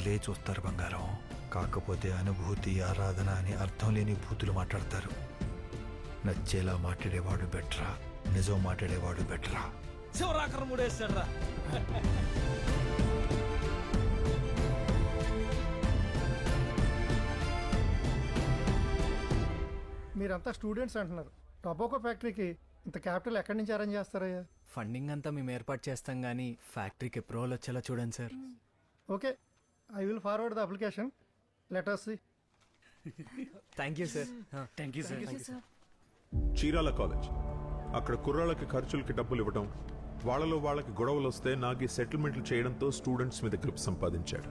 లే చూస్తారు బంగారం. కాకపోతే అనుభూతి, ఆరాధన అని అర్థం లేని భూతులు మాట్లాడతారు. నచ్చేలా మాట్లాడేవాడు బెటరా, నిజం మాట్లాడేవాడు బెటరా. శివరాకరం మూడేశాడ్రా. మీరంతా స్టూడెంట్స్ అంటున్నారు. టొబాకో ఫ్యాక్టరీకి ఇంత క్యాపిటల్ ఎక్కడి నుంచి అరేంజ్ చేస్తారయ్యా? ఫండింగ్ అంతా మేము ఏర్పాటు చేస్తాం కానీ ఫ్యాక్టరీకి అప్రూవల్ వచ్చేలా చూడండి sir. Okay, I will forward the application. Let us see. Thank you sir. Thank you sir. Chirala college. అక్కడ కుర్రాళ్ళకి ఖర్చులకి డబ్బులు ఇవ్వడం, వాళ్ళకి గొడవలు వస్తే నాగి సెటిల్మెంట్లు చేయడంతో స్టూడెంట్స్ మీద గ్రిప్ సంపాదించాడు.